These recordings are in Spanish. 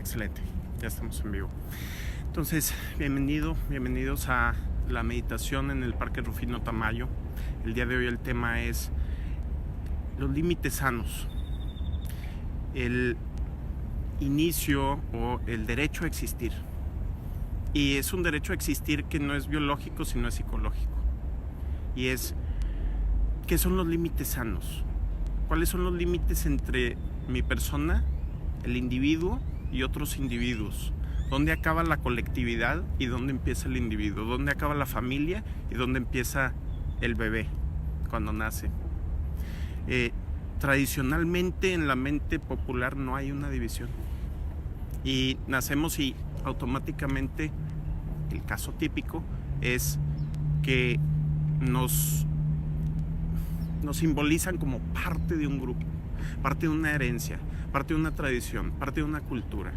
Excelente, ya estamos en vivo. Entonces, bienvenidos a la meditación en el Parque Rufino Tamayo. El día de hoy el tema es los límites sanos, el inicio o el derecho a existir. Y es un derecho a existir que no es biológico, sino es psicológico. Y es, ¿qué son los límites sanos? ¿Cuáles son los límites entre mi persona, el individuo y otros individuos? ¿Dónde acaba la colectividad y dónde empieza el individuo? ¿Dónde acaba la familia y dónde empieza el bebé cuando nace? Tradicionalmente en la mente popular no hay una división. Y nacemos y automáticamente, el caso típico es que nos simbolizan como parte de un grupo, parte de una herencia, parte de una tradición, parte de una cultura.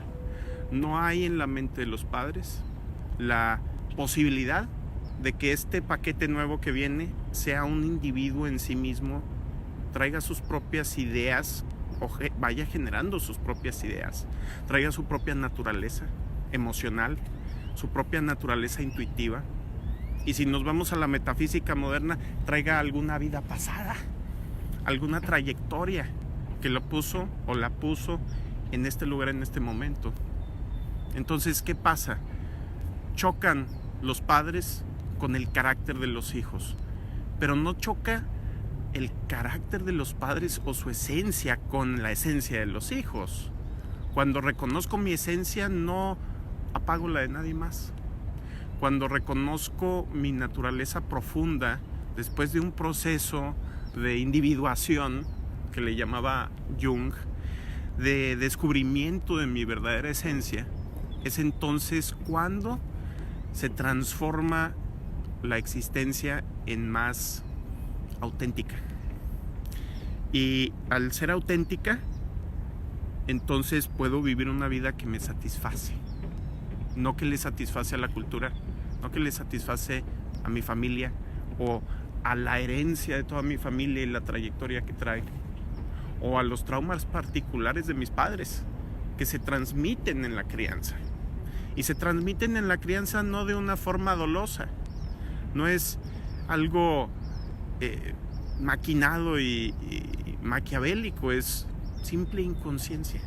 No hay en la mente de los padres la posibilidad de que este paquete nuevo que viene sea un individuo en sí mismo, traiga sus propias ideas o vaya generando sus propias ideas, traiga su propia naturaleza emocional, su propia naturaleza intuitiva. Y si nos vamos a la metafísica moderna, traiga alguna vida pasada, alguna trayectoria que lo puso o la puso en este lugar, en este momento. Entonces, ¿qué pasa? Chocan los padres con el carácter de los hijos, pero no choca el carácter de los padres o su esencia con la esencia de los hijos. Cuando reconozco mi esencia, no apago la de nadie más. Cuando reconozco mi naturaleza profunda, después de un proceso de individuación que le llamaba Jung, de descubrimiento de mi verdadera esencia, es entonces cuando se transforma la existencia en más auténtica. Y al ser auténtica, entonces puedo vivir una vida que me satisface. No que le satisface a la cultura, no que le satisface a mi familia o a la herencia de toda mi familia y la trayectoria que trae, o a los traumas particulares de mis padres que se transmiten en la crianza. Y se transmiten en la crianza no de una forma dolosa, no es algo maquinado y maquiavélico, es simple inconsciencia.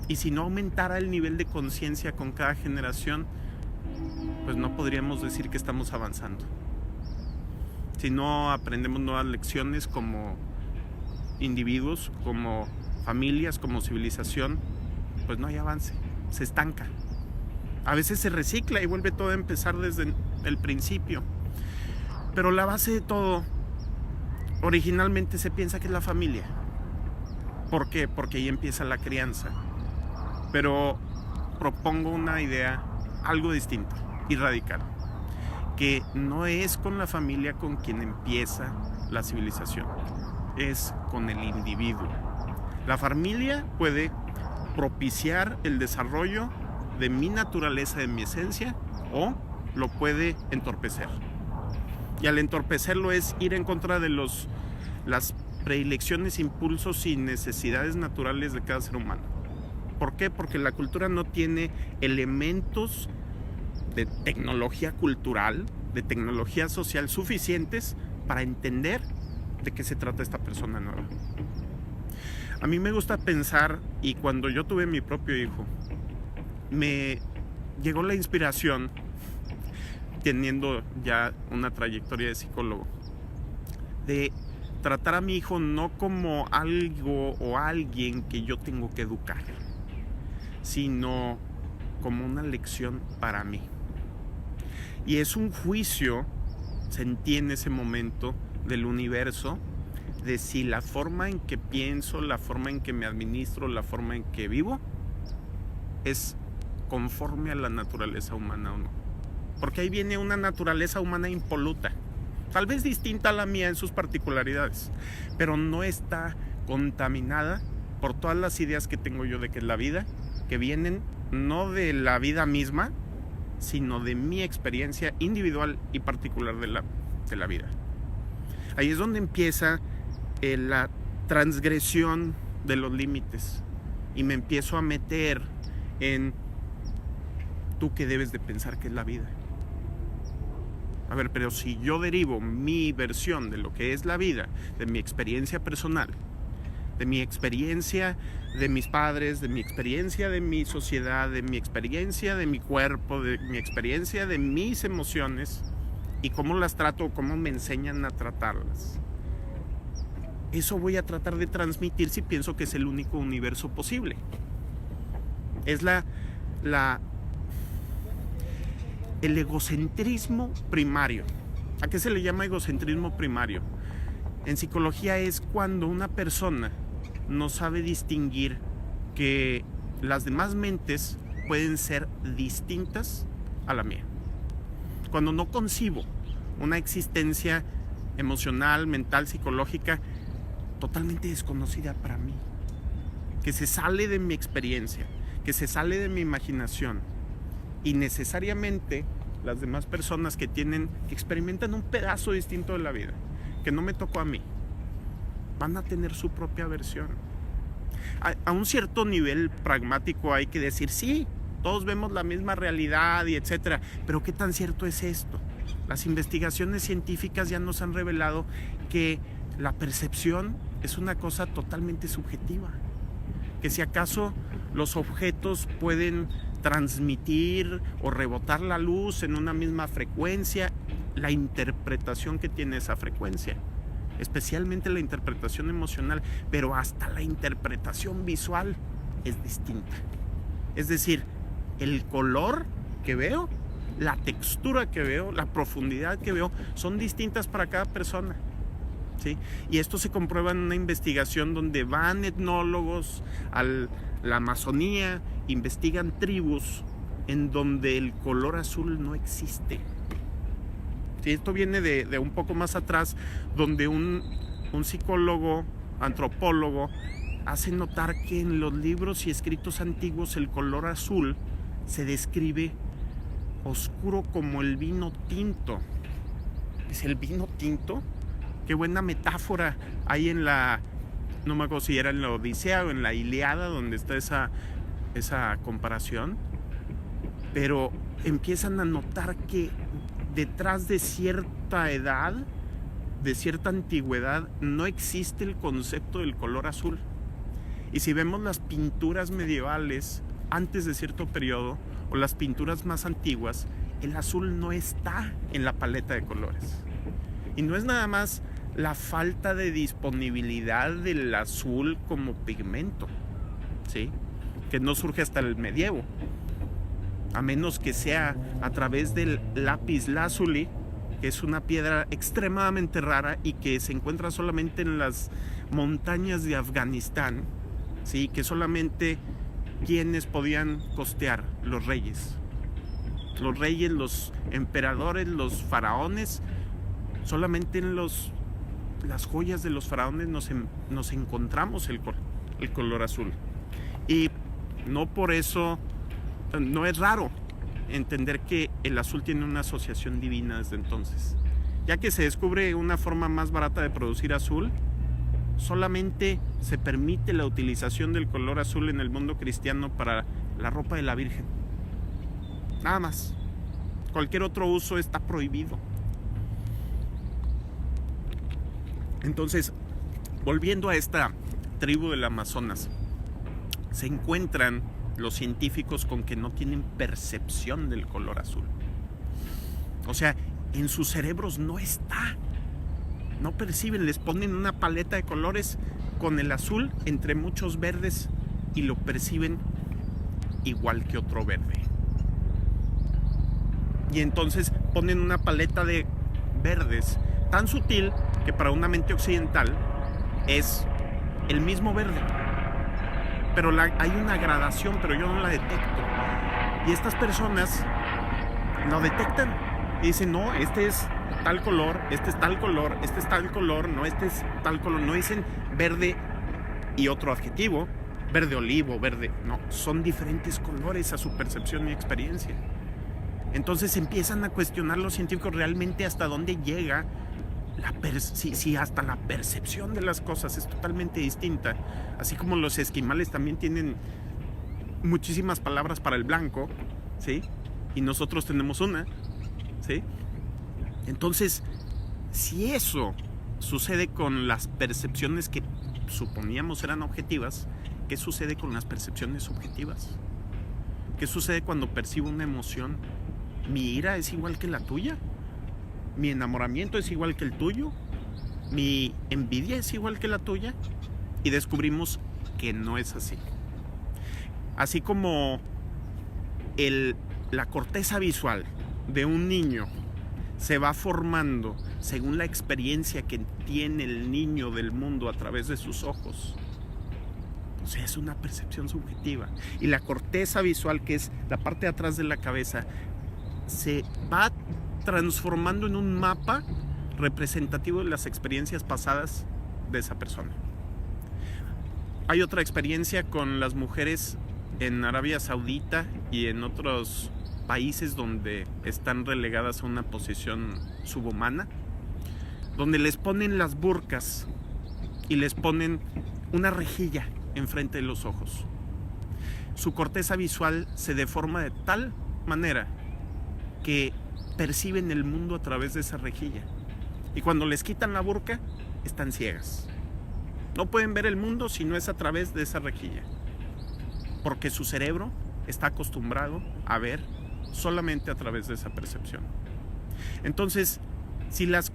Y si no aumentara el nivel de conciencia con cada generación, pues no podríamos decir que estamos avanzando. Si no aprendemos nuevas lecciones como individuos, como familias, como civilización, pues no hay avance, se estanca. A veces se recicla y vuelve todo a empezar desde el principio. Pero la base de todo, originalmente se piensa que es la familia. ¿Por qué? Porque ahí empieza la crianza. Pero propongo una idea algo distinta y radical, que no es con la familia con quien empieza la civilización, es con el individuo. La familia puede propiciar el desarrollo de mi naturaleza, de mi esencia, o lo puede entorpecer. Y al entorpecerlo es ir en contra de las predilecciones, impulsos y necesidades naturales de cada ser humano. ¿Por qué? Porque la cultura no tiene elementos de tecnología cultural, de tecnología social suficientes para entender de qué se trata esta persona nueva. A mí me gusta pensar, y cuando yo tuve mi propio hijo, me llegó la inspiración, teniendo ya una trayectoria de psicólogo, de tratar a mi hijo no como algo o alguien que yo tengo que educar, sino como una lección para mí. Y es un juicio, sentí en ese momento, del universo, de si la forma en que pienso, la forma en que me administro, la forma en que vivo, es conforme a la naturaleza humana o no. Porque ahí viene una naturaleza humana impoluta, tal vez distinta a la mía en sus particularidades, pero no está contaminada por todas las ideas que tengo yo de que es la vida, que vienen no de la vida misma, sino de mi experiencia individual y particular de la vida. Ahí es donde empieza la transgresión de los límites y me empiezo a meter en tú qué debes de pensar que es la vida. A ver, pero si yo derivo mi versión de lo que es la vida, de mi experiencia personal, de mi experiencia de mis padres, de mi experiencia de mi sociedad, de mi experiencia de mi cuerpo, de mi experiencia de mis emociones y cómo las trato, cómo me enseñan a tratarlas, eso voy a tratar de transmitir si pienso que es el único universo posible. Es el egocentrismo primario. ¿A qué se le llama egocentrismo primario? En psicología es cuando una persona no sabe distinguir que las demás mentes pueden ser distintas a la mía. Cuando no concibo una existencia emocional, mental, psicológica totalmente desconocida para mí, que se sale de mi experiencia, que se sale de mi imaginación, y necesariamente las demás personas que experimentan un pedazo distinto de la vida, que no me tocó a mí, van a tener su propia versión. A un cierto nivel pragmático hay que decir, sí, todos vemos la misma realidad y etcétera, pero ¿qué tan cierto es esto? Las investigaciones científicas ya nos han revelado que la percepción es una cosa totalmente subjetiva, que si acaso los objetos pueden transmitir o rebotar la luz en una misma frecuencia, la interpretación que tiene esa frecuencia, especialmente la interpretación emocional, pero hasta la interpretación visual es distinta. Es decir, el color que veo, la textura que veo, la profundidad que veo, son distintas para cada persona, ¿sí? Y esto se comprueba en una investigación donde van etnólogos a la Amazonía, investigan tribus en donde el color azul no existe. Sí, esto viene de un poco más atrás, donde un psicólogo, antropólogo, hace notar que en los libros y escritos antiguos el color azul se describe oscuro como el vino tinto. ¿Es el vino tinto? Qué buena metáfora hay en no me acuerdo si era en la Odisea o en la Ilíada, donde está esa comparación. Pero empiezan a notar que detrás de cierta edad, de cierta antigüedad, no existe el concepto del color azul. Y si vemos las pinturas medievales antes de cierto periodo, o las pinturas más antiguas, el azul no está en la paleta de colores. Y no es nada más la falta de disponibilidad del azul como pigmento, ¿sí? Que no surge hasta el medievo, a menos que sea a través del lápiz lazuli, que es una piedra extremadamente rara y que se encuentra solamente en las montañas de Afganistán, ¿sí? Que solamente quienes podían costear, los reyes, los emperadores, los faraones. Solamente en las joyas de los faraones nos encontramos el color azul. Y no por eso, no es raro entender que el azul tiene una asociación divina desde entonces. Ya que se descubre una forma más barata de producir azul, solamente se permite la utilización del color azul en el mundo cristiano para la ropa de la Virgen. Nada más. Cualquier otro uso está prohibido. Entonces, volviendo a esta tribu del Amazonas, se encuentran los científicos con que no tienen percepción del color azul. O sea, en sus cerebros no está. No perciben, les ponen una paleta de colores con el azul entre muchos verdes y lo perciben igual que otro verde. Y entonces ponen una paleta de verdes tan sutil que para una mente occidental es el mismo verde. Pero hay una gradación, pero yo no la detecto. Y estas personas lo detectan y dicen, no, este es tal color, este es tal color, este es tal color, no, este es tal color. No dicen verde y otro adjetivo, verde olivo, verde. No, son diferentes colores a su percepción y experiencia. Entonces empiezan a cuestionar los científicos realmente hasta dónde llega si hasta la percepción de las cosas es totalmente distinta. Así como los esquimales también tienen muchísimas palabras para el blanco, ¿sí? Y nosotros tenemos una, ¿sí? Entonces, si eso sucede con las percepciones que suponíamos eran objetivas, ¿qué sucede con las percepciones subjetivas? ¿Qué sucede cuando percibo una emoción? ¿Mi ira es igual que la tuya? ¿Mi enamoramiento es igual que el tuyo? ¿Mi envidia es igual que la tuya? Y descubrimos que no es así. Así como la corteza visual de un niño se va formando según la experiencia que tiene el niño del mundo a través de sus ojos. O sea, es una percepción subjetiva. Y la corteza visual, que es la parte de atrás de la cabeza, se va transformando en un mapa representativo de las experiencias pasadas de esa persona. Hay otra experiencia con las mujeres en Arabia Saudita y en otros países donde están relegadas a una posición subhumana, donde les ponen las burkas y les ponen una rejilla enfrente de los ojos. Su corteza visual se deforma de tal manera que perciben el mundo a través de esa rejilla. Y cuando les quitan la burka, están ciegas. No pueden ver el mundo si no es a través de esa rejilla, porque su cerebro está acostumbrado a ver solamente a través de esa percepción. Entonces, si las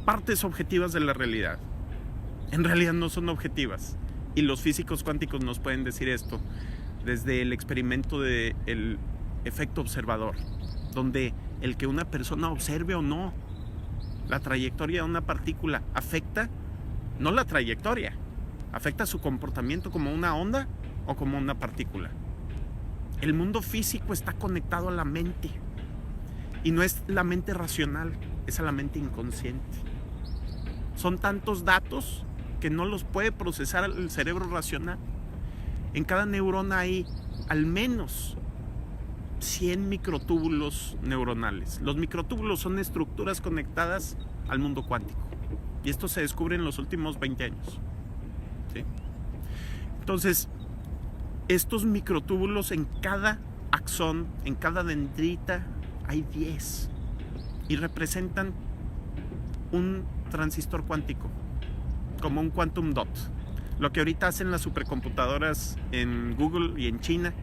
partes objetivas de la realidad en realidad no son objetivas, y los físicos cuánticos nos pueden decir esto desde el experimento del efecto observador, donde el que una persona observe o no la trayectoria de una partícula afecta, no la trayectoria, afecta su comportamiento como una onda o como una partícula. El mundo físico está conectado a la mente, y no es la mente racional, es a la mente inconsciente. Son tantos datos que no los puede procesar el cerebro racional. En cada neurona hay al menos 100 microtúbulos neuronales. Los microtúbulos son estructuras conectadas al mundo cuántico, y esto se descubre en los últimos 20 años, ¿sí? Entonces, estos microtúbulos, en cada axón, en cada dendrita, hay 10 y representan un transistor cuántico, como un quantum dot. Lo que ahorita hacen las supercomputadoras en Google y en China,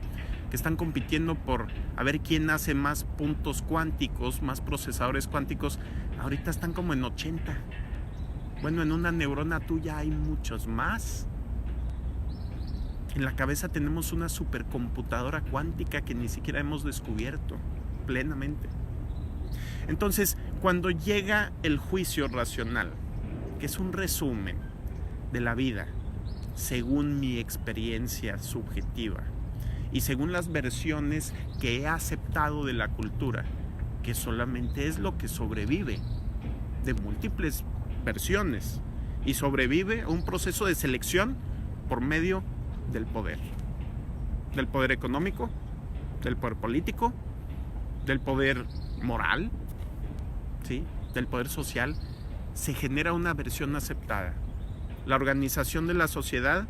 que están compitiendo por a ver quién hace más puntos cuánticos, más procesadores cuánticos, ahorita están como en 80. Bueno, en una neurona tuya hay muchos más. En la cabeza tenemos una supercomputadora cuántica que ni siquiera hemos descubierto plenamente. Entonces, cuando llega el juicio racional, que es un resumen de la vida según mi experiencia subjetiva y según las versiones que he aceptado de la cultura, que solamente es lo que sobrevive de múltiples versiones y sobrevive a un proceso de selección por medio del poder económico, del poder político, del poder moral, ¿sí?, del poder social. Se genera una versión aceptada. La organización de la sociedad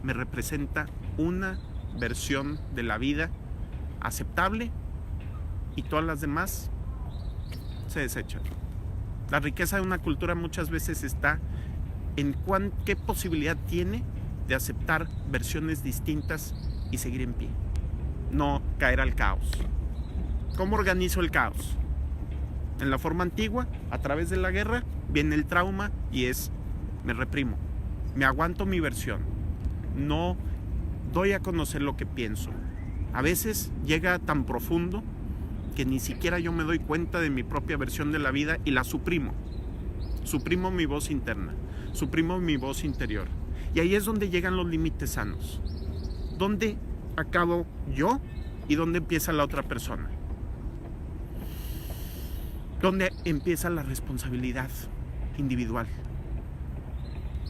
me representa una versión de la vida aceptable, y todas las demás se desechan. La riqueza de una cultura muchas veces está en qué posibilidad tiene de aceptar versiones distintas y seguir en pie, no caer al caos. ¿Cómo organizo el caos? En la forma antigua, a través de la guerra, viene el trauma y me reprimo, me aguanto mi versión, no doy a conocer lo que pienso. A veces llega tan profundo que ni siquiera yo me doy cuenta de mi propia versión de la vida y la suprimo. Suprimo mi voz interna, suprimo mi voz interior. Y ahí es donde llegan los límites sanos. ¿Dónde acabo yo y dónde empieza la otra persona? ¿Dónde empieza la responsabilidad individual?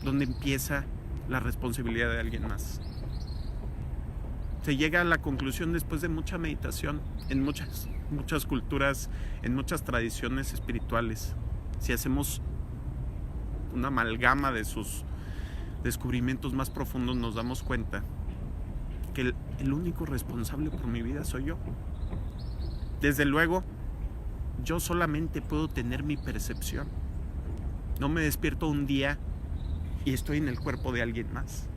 ¿Dónde empieza la responsabilidad de alguien más? Se llega a la conclusión después de mucha meditación en muchas culturas, en muchas tradiciones espirituales. Si hacemos una amalgama de sus descubrimientos más profundos, nos damos cuenta que el único responsable por mi vida soy yo. Desde luego, yo solamente puedo tener mi percepción. No me despierto un día y estoy en el cuerpo de alguien más.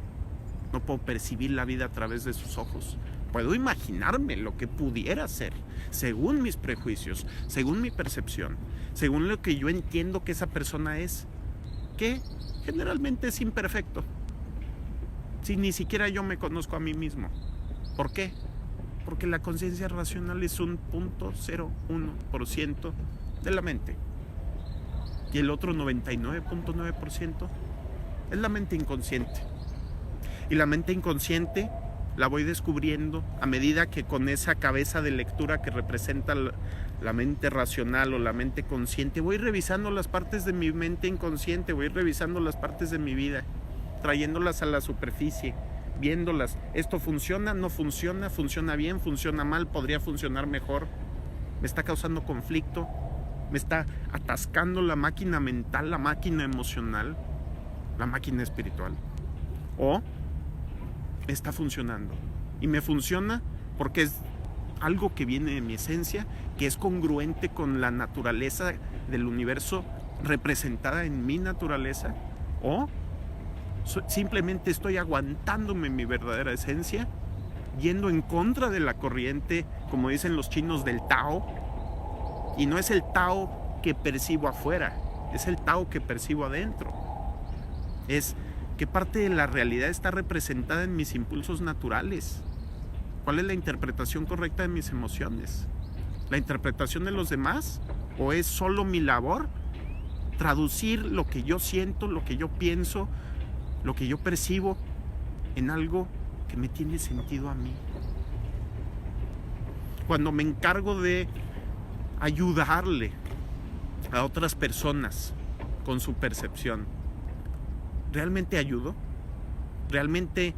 No puedo percibir la vida a través de sus ojos. Puedo imaginarme lo que pudiera ser, según mis prejuicios, según mi percepción, según lo que yo entiendo que esa persona es, que generalmente es imperfecto. Si ni siquiera yo me conozco a mí mismo. ¿Por qué? Porque la conciencia racional es un 0.01% de la mente. Y el otro 99.9% es la mente inconsciente. Y la mente inconsciente la voy descubriendo a medida que con esa cabeza de lectura que representa la mente racional o la mente consciente, voy revisando las partes de mi mente inconsciente, voy revisando las partes de mi vida, trayéndolas a la superficie, viéndolas. ¿Esto funciona? ¿No funciona? ¿Funciona bien? ¿Funciona mal? ¿Podría funcionar mejor? ¿Me está causando conflicto? ¿Me está atascando la máquina mental, la máquina emocional, la máquina espiritual? ¿O está funcionando? Y me funciona porque es algo que viene de mi esencia, que es congruente con la naturaleza del universo representada en mi naturaleza. ¿O simplemente estoy aguantándome mi verdadera esencia, yendo en contra de la corriente, como dicen los chinos, del Tao? Y no es el Tao que percibo afuera, es el Tao que percibo adentro. Es ¿qué parte de la realidad está representada en mis impulsos naturales? ¿Cuál es la interpretación correcta de mis emociones? ¿La interpretación de los demás? ¿O es solo mi labor traducir lo que yo siento, lo que yo pienso, lo que yo percibo en algo que me tiene sentido a mí? Cuando me encargo de ayudarle a otras personas con su percepción, ¿realmente ayudo? ¿Realmente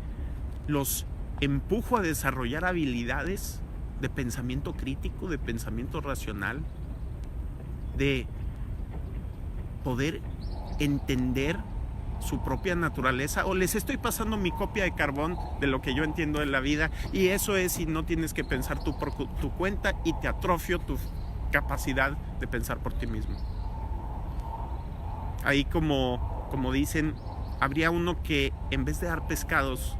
los empujo a desarrollar habilidades de pensamiento crítico, de pensamiento racional, de poder entender su propia naturaleza? ¿O les estoy pasando mi copia de carbón de lo que yo entiendo de la vida? Y eso es si no tienes que pensar tú por tu cuenta y te atrofio tu capacidad de pensar por ti mismo. Ahí como dicen, habría uno que en vez de dar pescados,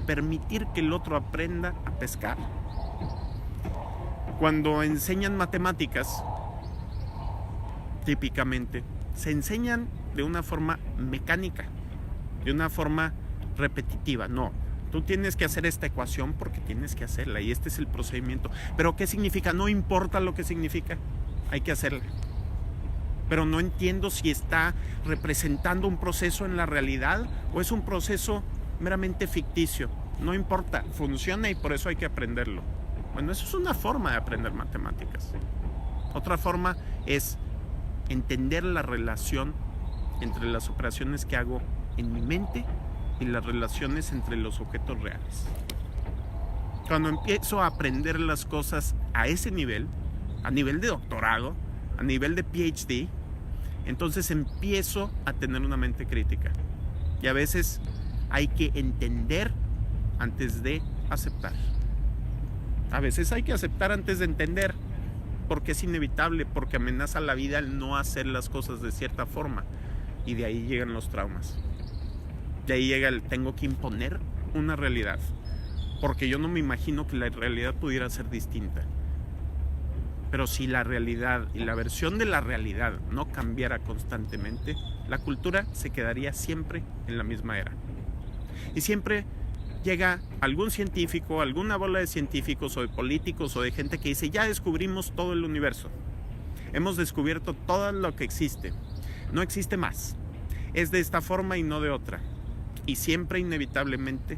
permitir que el otro aprenda a pescar. Cuando enseñan matemáticas, típicamente, se enseñan de una forma mecánica, de una forma repetitiva. No, tú tienes que hacer esta ecuación porque tienes que hacerla y este es el procedimiento. ¿Pero qué significa? No importa lo que significa, hay que hacerla. Pero no entiendo si está representando un proceso en la realidad o es un proceso meramente ficticio. No importa, funciona y por eso hay que aprenderlo. Bueno, eso es una forma de aprender matemáticas. Otra forma es entender la relación entre las operaciones que hago en mi mente y las relaciones entre los objetos reales. Cuando empiezo a aprender las cosas a ese nivel, a nivel de doctorado, a nivel de PhD, entonces empiezo a tener una mente crítica. Y a veces hay que entender antes de aceptar. A veces hay que aceptar antes de entender, porque es inevitable, porque amenaza la vida el no hacer las cosas de cierta forma. Y de ahí llegan los traumas. De ahí llega el tengo que imponer una realidad, porque yo no me imagino que la realidad pudiera ser distinta. Pero si la realidad y la versión de la realidad no cambiara constantemente, la cultura se quedaría siempre en la misma era. Y siempre llega algún científico, alguna bola de científicos o de políticos o de gente que dice, ya descubrimos todo el universo. Hemos descubierto todo lo que existe. No existe más. Es de esta forma y no de otra. Y siempre, inevitablemente,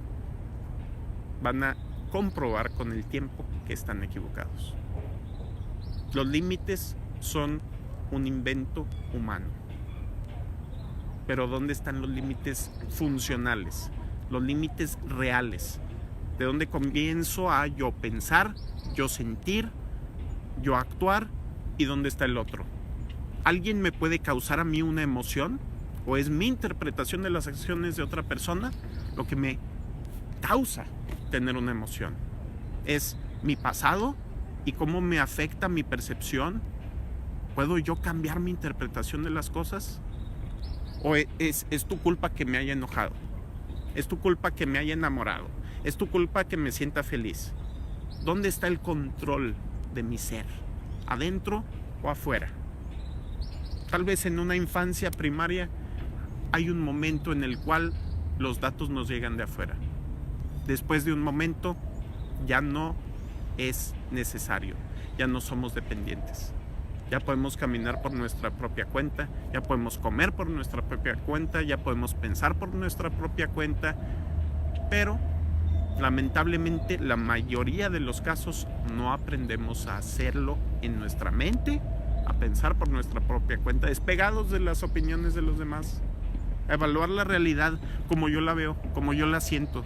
van a comprobar con el tiempo que están equivocados. Los límites son un invento humano. Pero ¿dónde están los límites funcionales? Los límites reales. De dónde comienzo a yo pensar, yo sentir, yo actuar y dónde está el otro. ¿Alguien me puede causar a mí una emoción? ¿O es mi interpretación de las acciones de otra persona lo que me causa tener una emoción. Es mi pasado y cómo me afecta mi percepción. ¿Puedo yo cambiar mi interpretación de las cosas? ¿O es tu culpa que me haya enojado? ¿Es tu culpa que me haya enamorado? ¿Es tu culpa que me sienta feliz? ¿Dónde está el control de mi ser? ¿Adentro o afuera? Tal vez en una infancia primaria hay un momento en el cual los datos nos llegan de afuera. Después de un momento ya no es necesario, ya no somos dependientes. Ya podemos caminar por nuestra propia cuenta, ya podemos comer por nuestra propia cuenta, ya podemos pensar por nuestra propia cuenta, pero lamentablemente la mayoría de los casos no aprendemos a hacerlo en nuestra mente, a pensar por nuestra propia cuenta, despegados de las opiniones de los demás, a evaluar la realidad como yo la veo, como yo la siento,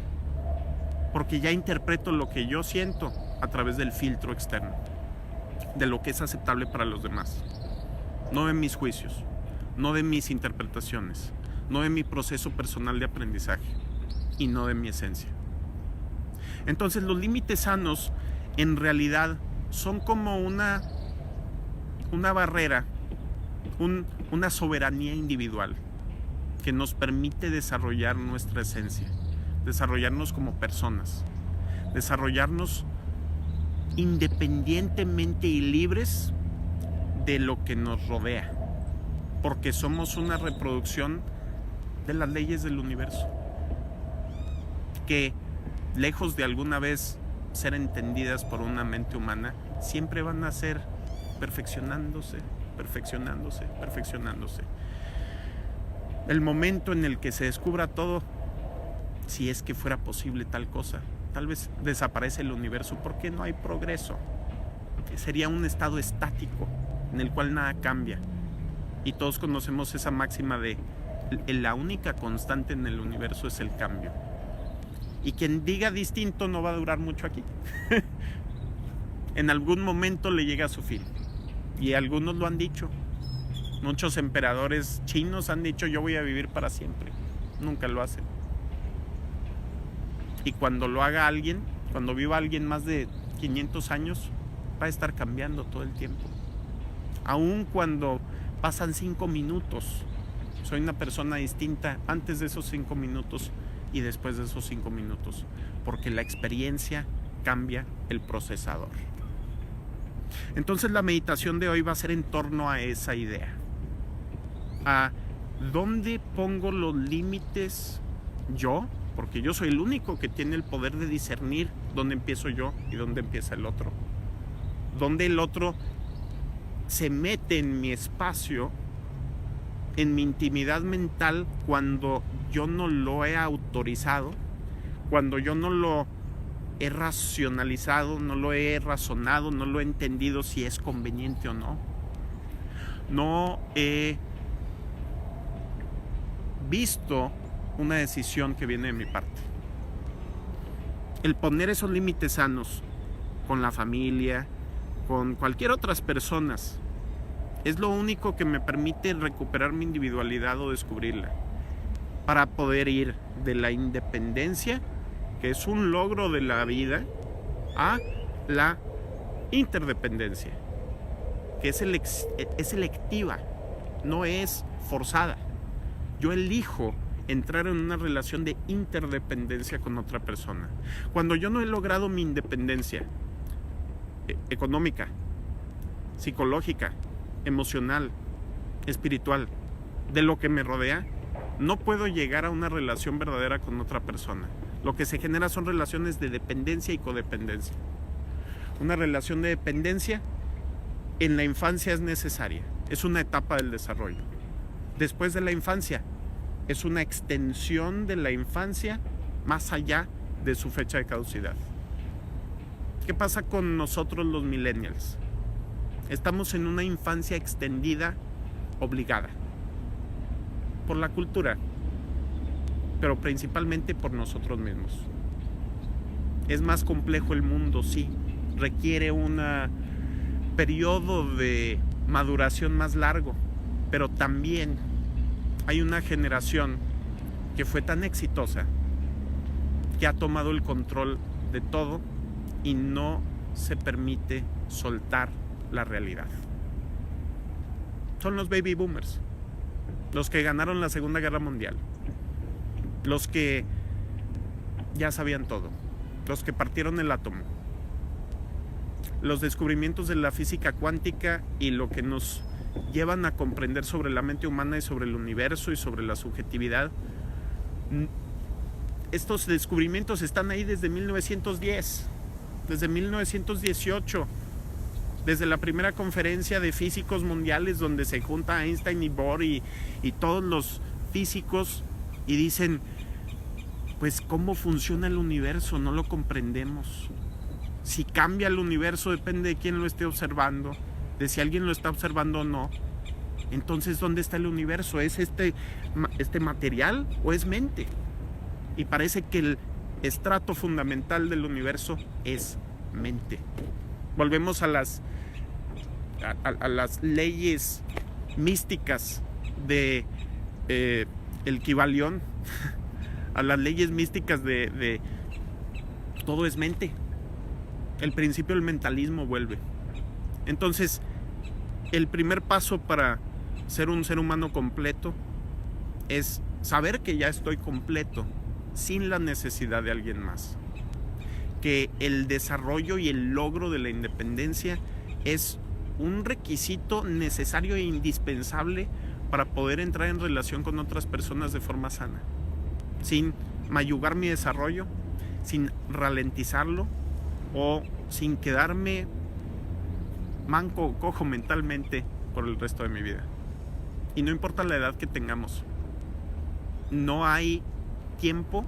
porque ya interpreto lo que yo siento a través del filtro externo, de lo que es aceptable para los demás, no de mis juicios, no de mis interpretaciones, no de mi proceso personal de aprendizaje y no de mi esencia. Entonces los límites sanos en realidad son como una barrera, una soberanía individual que nos permite desarrollar nuestra esencia, desarrollarnos como personas, desarrollarnos independientemente y libres de lo que nos rodea, porque somos una reproducción de las leyes del universo, que lejos de alguna vez ser entendidas por una mente humana, siempre van a ser perfeccionándose. El momento en el que se descubra todo, si es que fuera posible tal cosa, tal vez desaparece el universo porque no hay progreso. Sería un estado estático en el cual nada cambia. Y todos conocemos esa máxima de la única constante en el universo es el cambio. Y quien diga distinto no va a durar mucho aquí. En algún momento le llega a su fin. Y algunos lo han dicho. Muchos emperadores chinos han dicho: yo voy a vivir para siempre. Nunca lo hacen. Y cuando lo haga alguien, cuando viva alguien más de 500 años, va a estar cambiando todo el tiempo. Aun cuando pasan 5 minutos, soy una persona distinta antes de esos 5 minutos y después de esos 5 minutos, porque la experiencia cambia el procesador. Entonces la meditación de hoy va a ser en torno a esa idea, a dónde pongo los límites yo, porque yo soy el único que tiene el poder de discernir dónde empiezo yo y dónde empieza el otro, dónde el otro se mete en mi espacio, en mi intimidad mental, cuando yo no lo he autorizado, cuando yo no lo he racionalizado, no lo he razonado, no lo he entendido si es conveniente o no. No he visto una decisión que viene de mi parte. El poner esos límites sanos con la familia, con cualquier otras personas, es lo único que me permite recuperar mi individualidad o descubrirla, para poder ir de la independencia, que es un logro de la vida, a la interdependencia, que es selectiva, no es forzada. Yo elijo entrar en una relación de interdependencia con otra persona. Cuando yo no he logrado mi independencia económica, psicológica, emocional, espiritual, de lo que me rodea, no puedo llegar a una relación verdadera con otra persona. Lo que se genera son relaciones de dependencia y codependencia. Una relación de dependencia en la infancia es necesaria, es una etapa del desarrollo. Después de la infancia, es una extensión de la infancia más allá de su fecha de caducidad. ¿Qué pasa con nosotros los millennials? Estamos en una infancia extendida, obligada, por la cultura, pero principalmente por nosotros mismos. Es más complejo el mundo, sí, requiere un periodo de maduración más largo, pero también hay una generación que fue tan exitosa que ha tomado el control de todo y no se permite soltar la realidad. Son los baby boomers, los que ganaron la Segunda Guerra Mundial, los que ya sabían todo, los que partieron el átomo, los descubrimientos de la física cuántica y lo que nos llevan a comprender sobre la mente humana y sobre el universo y sobre la subjetividad. Estos descubrimientos están ahí desde 1910, desde 1918, desde la primera conferencia de físicos mundiales donde se junta Einstein y Bohr y todos los físicos y dicen, pues cómo funciona el universo, no lo comprendemos. Si cambia el universo depende de quién lo esté observando, de si alguien lo está observando o no. Entonces, ¿dónde está el universo? ¿Es este material o es mente? Y parece que el estrato fundamental del universo es mente. Volvemos a las leyes místicas de el Kybalión, a las leyes místicas de todo es mente. El principio del mentalismo vuelve. Entonces, el primer paso para ser un ser humano completo es saber que ya estoy completo, sin la necesidad de alguien más. Que el desarrollo y el logro de la independencia es un requisito necesario e indispensable para poder entrar en relación con otras personas de forma sana, sin mayugar mi desarrollo, sin ralentizarlo o sin quedarme manco o cojo mentalmente por el resto de mi vida. Y no importa la edad que tengamos, no hay tiempo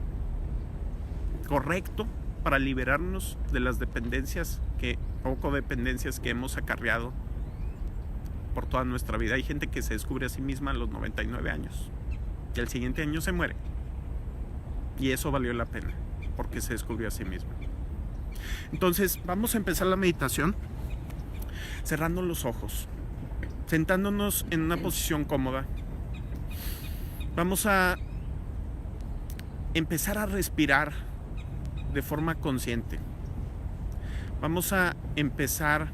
correcto para liberarnos de las dependencias o codependencias que hemos acarreado por toda nuestra vida. Hay gente que se descubre a sí misma a los 99 años y al siguiente año se muere, y eso valió la pena porque se descubrió a sí misma. Entonces vamos a empezar la meditación cerrando los ojos, sentándonos en una posición cómoda. Vamos a empezar a respirar de forma consciente. Vamos a empezar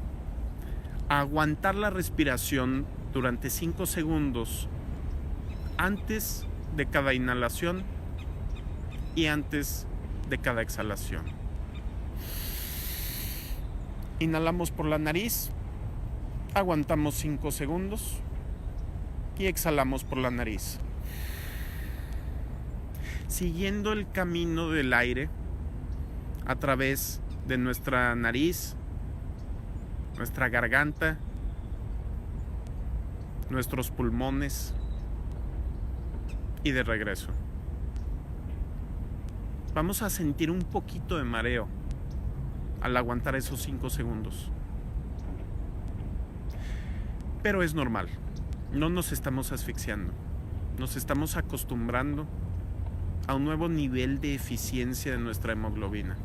a aguantar la respiración durante 5 segundos antes de cada inhalación y antes de cada exhalación. Inhalamos por la nariz, aguantamos 5 segundos y exhalamos por la nariz. Siguiendo el camino del aire a través de nuestra nariz, nuestra garganta, nuestros pulmones y de regreso. Vamos a sentir un poquito de mareo al aguantar esos 5 segundos. Pero es normal, no nos estamos asfixiando, nos estamos acostumbrando a un nuevo nivel de eficiencia de nuestra hemoglobina.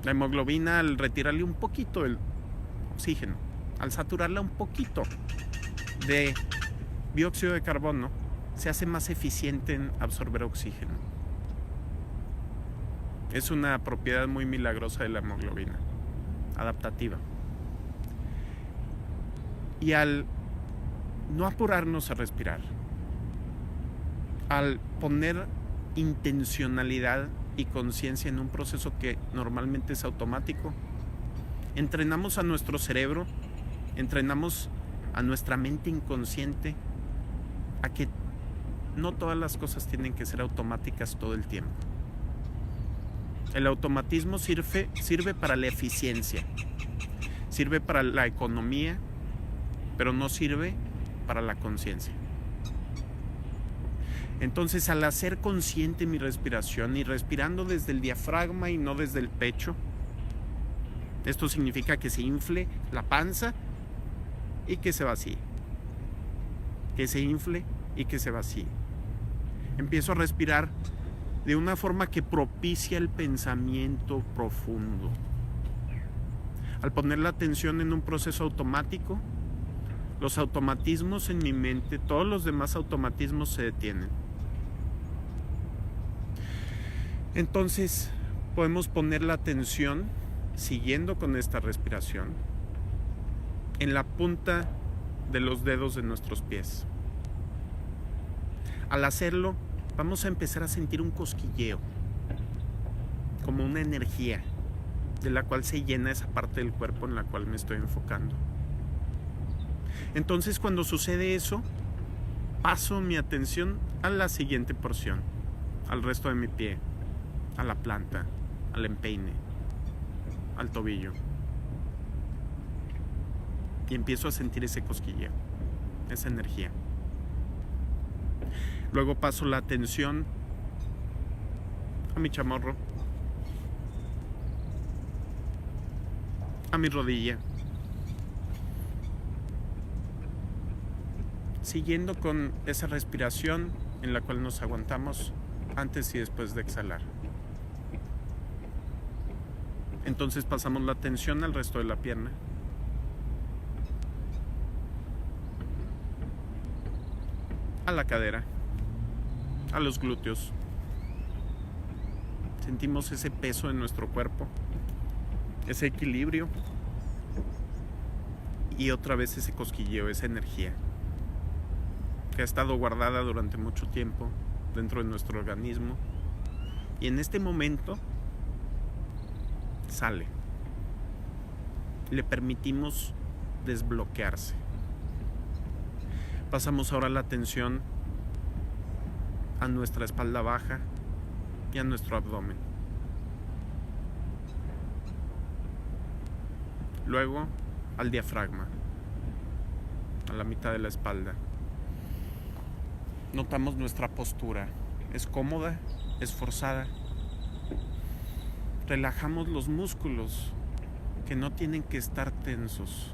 La hemoglobina, al retirarle un poquito el oxígeno, al saturarla un poquito de dióxido de carbono, se hace más eficiente en absorber oxígeno. Es una propiedad muy milagrosa de la hemoglobina, adaptativa. Y al no apurarnos a respirar, al poner intencionalidad y conciencia en un proceso que normalmente es automático, entrenamos a nuestro cerebro, entrenamos a nuestra mente inconsciente a que no todas las cosas tienen que ser automáticas todo el tiempo. El automatismo sirve para la eficiencia, sirve para la economía, pero no sirve para la conciencia. Entonces, al hacer consciente mi respiración y respirando desde el diafragma y no desde el pecho, esto significa que se infle la panza y que se vacíe. Que se infle y que se vacíe. Empiezo a respirar de una forma que propicia el pensamiento profundo. Al poner la atención en un proceso automático, los automatismos en mi mente, todos los demás automatismos se detienen. Entonces, Podemos poner la atención, siguiendo con esta respiración, en la punta de los dedos de nuestros pies. Al hacerlo, vamos a empezar a sentir un cosquilleo, como una energía de la cual se llena esa parte del cuerpo en la cual me estoy enfocando. Entonces, cuando sucede eso, paso mi atención a la siguiente porción, al resto de mi pie, a la planta, al empeine, al tobillo. Y empiezo a sentir ese cosquilleo, esa energía. Luego paso la atención a mi chamorro, a mi rodilla, siguiendo con esa respiración en la cual nos aguantamos antes y después de exhalar. Entonces pasamos la atención al resto de la pierna, a la cadera, a los glúteos. Sentimos ese peso en nuestro cuerpo, ese equilibrio y otra vez ese cosquilleo, esa energía que ha estado guardada durante mucho tiempo dentro de nuestro organismo, y en este momento sale. Le permitimos desbloquearse. Pasamos ahora la atención a nuestra espalda baja y a nuestro abdomen. Luego al diafragma, a la mitad de la espalda. Notamos nuestra postura. Es cómoda, es forzada. Relajamos los músculos que no tienen que estar tensos.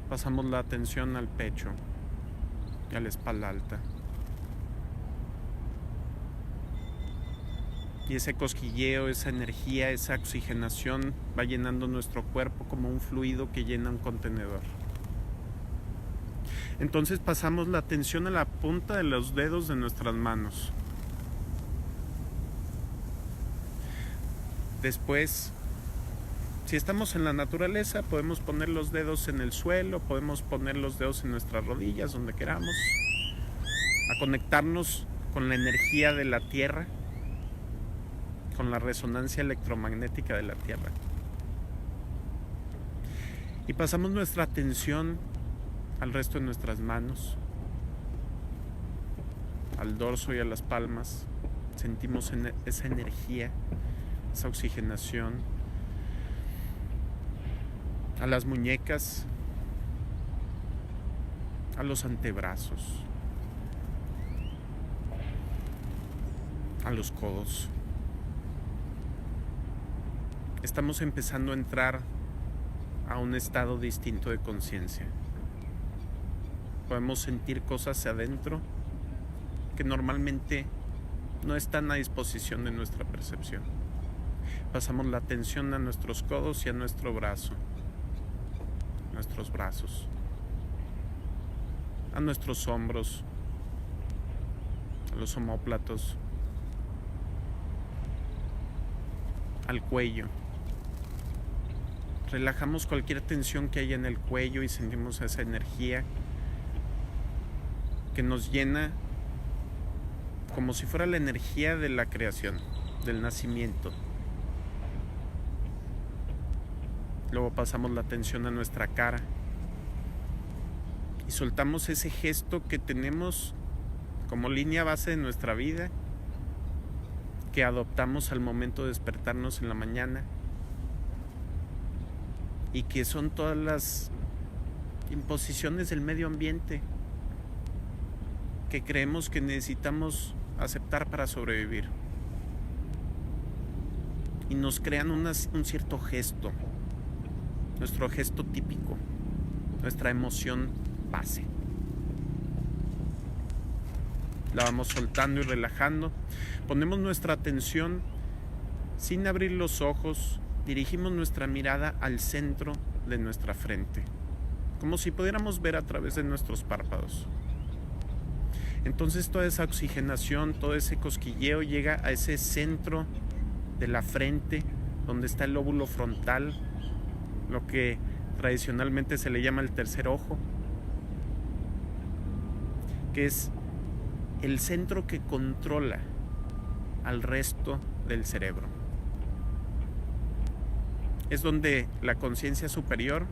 Pasamos la atención al pecho y a la espalda alta. Y ese cosquilleo, esa energía, esa oxigenación va llenando nuestro cuerpo como un fluido que llena un contenedor. Entonces pasamos la atención a la punta de los dedos de nuestras manos. Después, si estamos en la naturaleza, podemos poner los dedos en el suelo, podemos poner los dedos en nuestras rodillas, donde queramos, a conectarnos con la energía de la tierra, con la resonancia electromagnética de la tierra. Y pasamos nuestra atención al resto de nuestras manos, al dorso y a las palmas. Sentimos esa energía, esa oxigenación, a las muñecas, a los antebrazos, a los codos. Estamos empezando a entrar a un estado distinto de conciencia. Podemos sentir cosas adentro que normalmente no están a disposición de nuestra percepción. Pasamos la atención a nuestros codos y a nuestro brazo, nuestros brazos, a nuestros hombros, a los omóplatos, al cuello. Relajamos cualquier tensión que haya en el cuello y sentimos esa energía que nos llena como si fuera la energía de la creación, del nacimiento. Luego pasamos la atención a nuestra cara y soltamos ese gesto que tenemos como línea base de nuestra vida, que adoptamos al momento de despertarnos en la mañana y que son todas las imposiciones del medio ambiente que creemos que necesitamos aceptar para sobrevivir, y nos crean un cierto gesto, nuestro gesto típico, nuestra emoción base. La vamos soltando y relajando. Ponemos nuestra atención sin abrir los ojos, dirigimos nuestra mirada al centro de nuestra frente, como si pudiéramos ver a través de nuestros párpados. Entonces toda esa oxigenación, todo ese cosquilleo llega a ese centro de la frente, donde está el lóbulo frontal, lo que tradicionalmente se le llama el tercer ojo, que es el centro que controla al resto del cerebro. Es donde la conciencia superior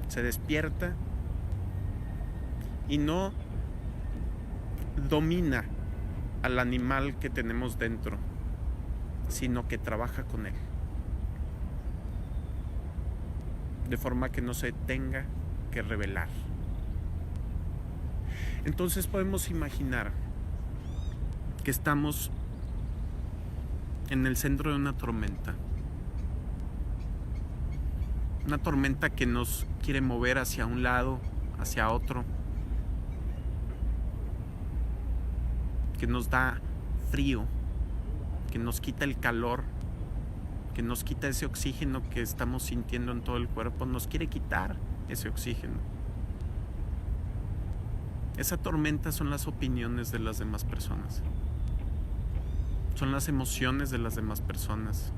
se despierta y no domina al animal que tenemos dentro, sino que trabaja con él, de forma que no se tenga que revelar. Entonces podemos imaginar que estamos en el centro de una tormenta que nos quiere mover hacia un lado, hacia otro, que nos da frío, que nos quita el calor, que nos quita ese oxígeno que estamos sintiendo en todo el cuerpo, nos quiere quitar ese oxígeno. Esa tormenta son las opiniones de las demás personas, son las emociones de las demás personas,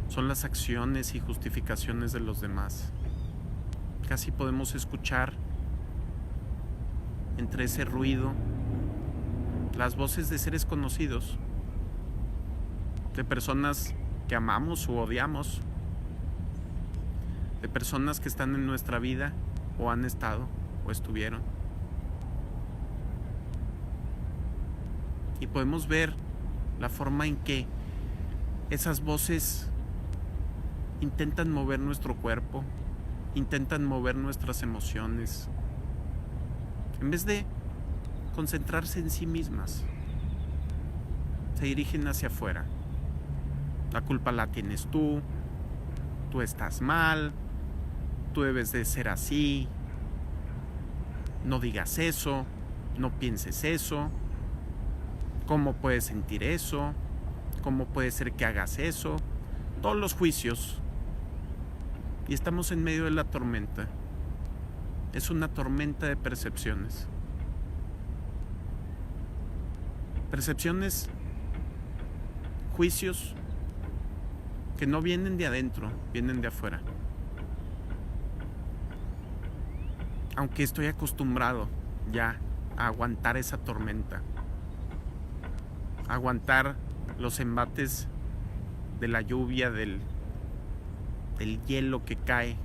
son las acciones y justificaciones de los demás. Casi podemos escuchar entre ese ruido las voces de seres conocidos, de personas que amamos u odiamos, de personas que están en nuestra vida o han estado o estuvieron. Y podemos ver la forma en que esas voces intentan mover nuestro cuerpo, intentan mover nuestras emociones, en vez de concentrarse en sí mismas, se dirigen hacia afuera. La culpa la tienes tú estás mal, tú debes de ser así, no digas eso, no pienses eso, ¿cómo puedes sentir eso? ¿Cómo puede ser que hagas eso? Todos los juicios. Y estamos en medio de la tormenta. Es una tormenta de percepciones. Percepciones, juicios que no vienen de adentro, vienen de afuera. Aunque estoy acostumbrado ya a aguantar esa tormenta, a aguantar los embates de la lluvia, del hielo que cae,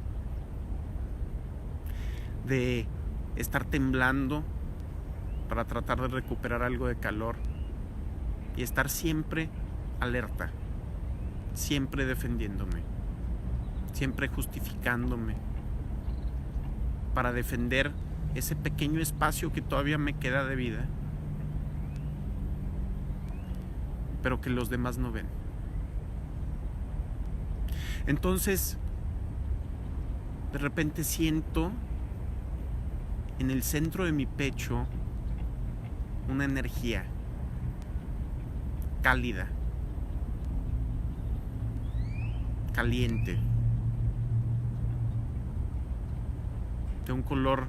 de estar temblando para tratar de recuperar algo de calor y estar siempre alerta, siempre defendiéndome, siempre justificándome para defender ese pequeño espacio que todavía me queda de vida, pero que los demás no ven. Entonces, de repente siento en el centro de mi pecho una energía cálida, caliente, de un color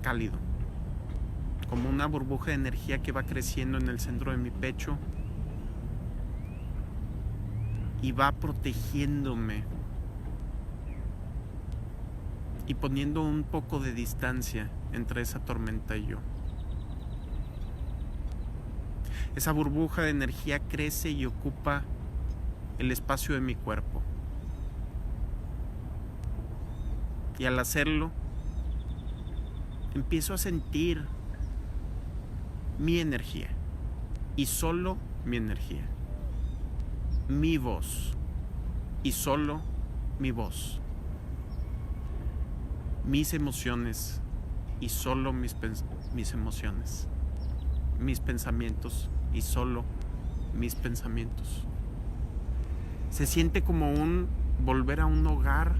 cálido, como una burbuja de energía que va creciendo en el centro de mi pecho y va protegiéndome y poniendo un poco de distancia entre esa tormenta y yo. Esa burbuja de energía crece y ocupa el espacio de mi cuerpo. Y al hacerlo, empiezo a sentir mi energía, y solo mi energía, mi voz, y solo mi voz, mis emociones, y solo mis emociones, mis pensamientos, y solo mis pensamientos. Se siente como un volver a un hogar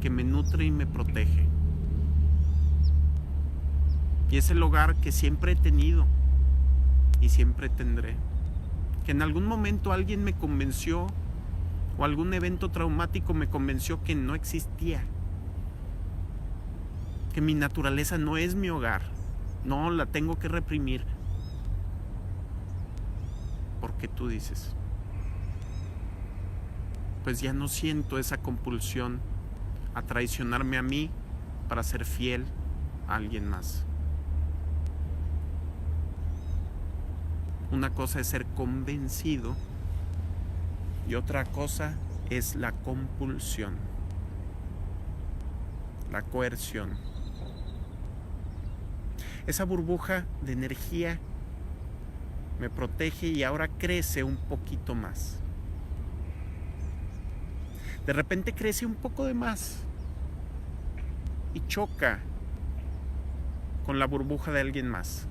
que me nutre y me protege. Y es el hogar que siempre he tenido y siempre tendré. Que en algún momento alguien me convenció, o algún evento traumático me convenció que no existía, que mi naturaleza no es mi hogar, no la tengo que reprimir. Porque tú dices, pues ya no siento esa compulsión a traicionarme a mí para ser fiel a alguien más. Una cosa es ser convencido y otra cosa es la compulsión, la coerción. Esa burbuja de energía me protege y ahora crece un poquito más. De repente crece un poco de más y choca con la burbuja de alguien más.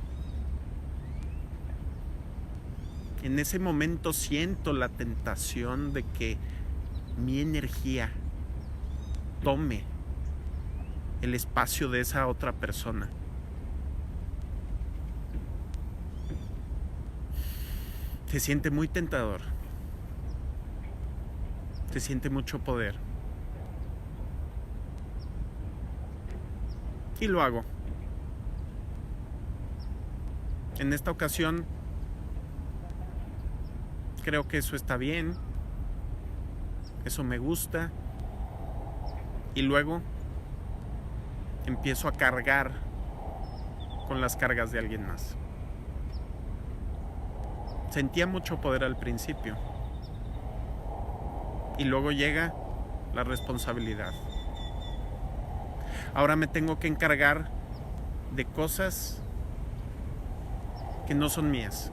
En ese momento siento la tentación de que mi energía tome el espacio de esa otra persona. Se siente muy tentador. Se siente mucho poder. Y lo hago. En esta ocasión creo que eso está bien, eso me gusta, y luego empiezo a cargar con las cargas de alguien más. Sentía mucho poder al principio, y luego llega la responsabilidad. Ahora me tengo que encargar de cosas que no son mías.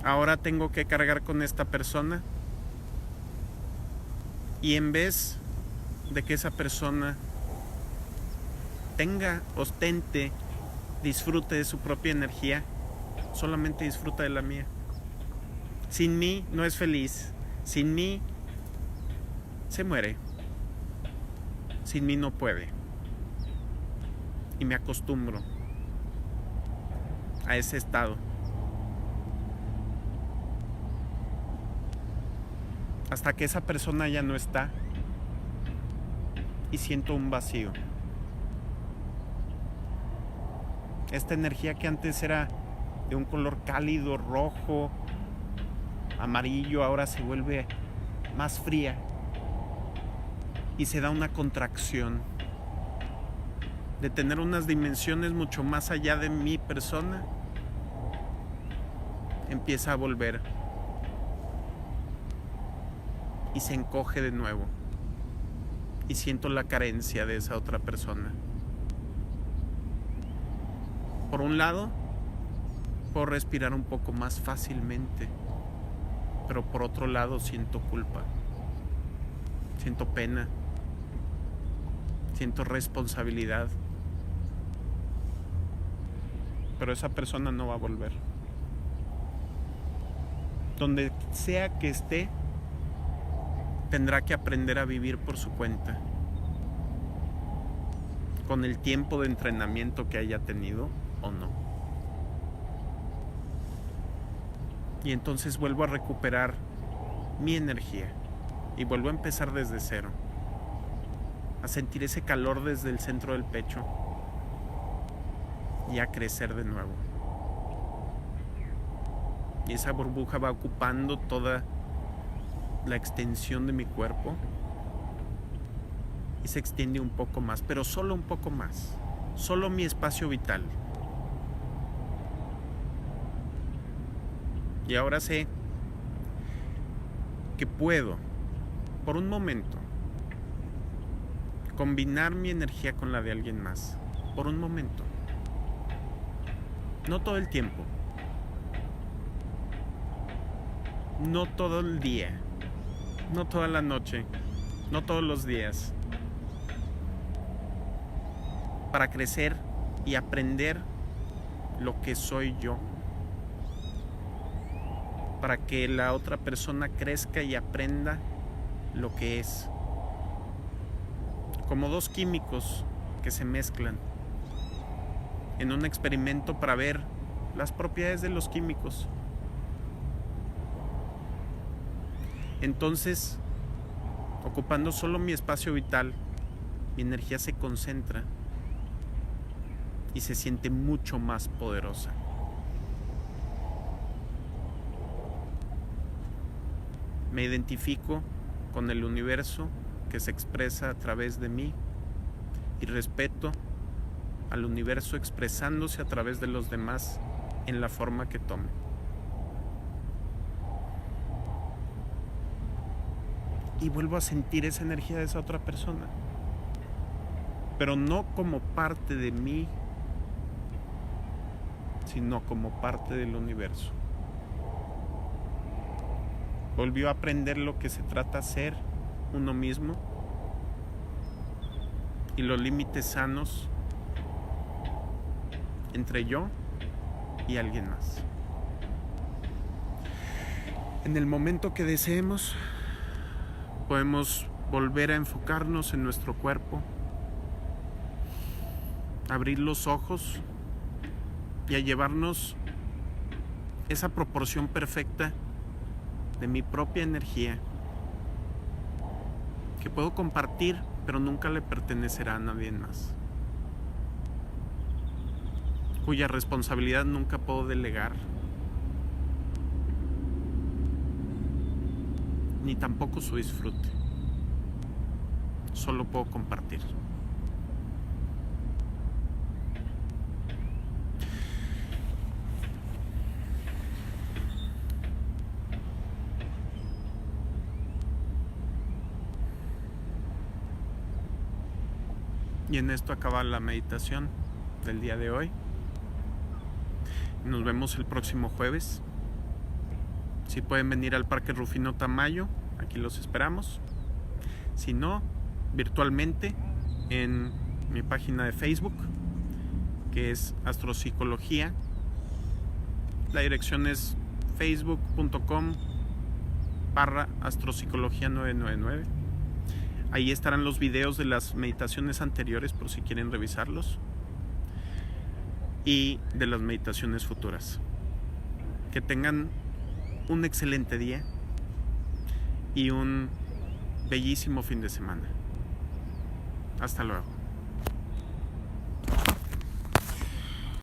Ahora tengo que cargar con esta persona y en vez de que esa persona ostente, disfrute de su propia energía, solamente disfruta de la mía. Sin mí no es feliz, sin mí se muere, sin mí no puede. Y me acostumbro a ese estado. Hasta que esa persona ya no está y siento un vacío. Esta energía que antes era de un color cálido, rojo, amarillo, ahora se vuelve más fría y se da una contracción de tener unas dimensiones mucho más allá de mi persona. Empieza a volver y se encoge de nuevo y siento la carencia de esa otra persona. Por un lado, puedo respirar un poco más fácilmente, pero por otro lado siento culpa, siento pena, siento responsabilidad, pero esa persona no va a volver. Donde sea que esté, tendrá que aprender a vivir por su cuenta, con el tiempo de entrenamiento que haya tenido o no. Y entonces vuelvo a recuperar mi energía y vuelvo a empezar desde cero, a sentir ese calor desde el centro del pecho y a crecer de nuevo. Y esa burbuja va ocupando toda la extensión de mi cuerpo y se extiende un poco más, pero solo un poco más, solo mi espacio vital. Y ahora sé que puedo, por un momento, combinar mi energía con la de alguien más, por un momento, no todo el tiempo, no todo el día, no toda la noche, no todos los días, para crecer y aprender lo que soy yo, para que la otra persona crezca y aprenda lo que es, como dos químicos que se mezclan en un experimento para ver las propiedades de los químicos. Entonces, ocupando solo mi espacio vital, mi energía se concentra y se siente mucho más poderosa. Me identifico con el universo que se expresa a través de mí y respeto al universo expresándose a través de los demás en la forma que tome. Y vuelvo a sentir esa energía de esa otra persona, pero no como parte de mí, sino como parte del universo. Volvió a aprender lo que se trata de ser uno mismo y los límites sanos entre yo y alguien más. En el momento que deseemos, podemos volver a enfocarnos en nuestro cuerpo, abrir los ojos y a llevarnos esa proporción perfecta de mi propia energía que puedo compartir, pero nunca le pertenecerá a nadie más, cuya responsabilidad nunca puedo delegar, ni tampoco su disfrute. Solo puedo compartir. Y en esto acaba la meditación del día de hoy. Nos vemos el próximo jueves. Si pueden venir al Parque Rufino Tamayo, aquí los esperamos. Si no, virtualmente en mi página de Facebook, que es Astropsicología. La dirección es facebook.com/astropsicología 999. Ahí estarán los videos de las meditaciones anteriores por si quieren revisarlos, y de las meditaciones futuras. Que tengan un excelente día y un bellísimo fin de semana. Hasta luego.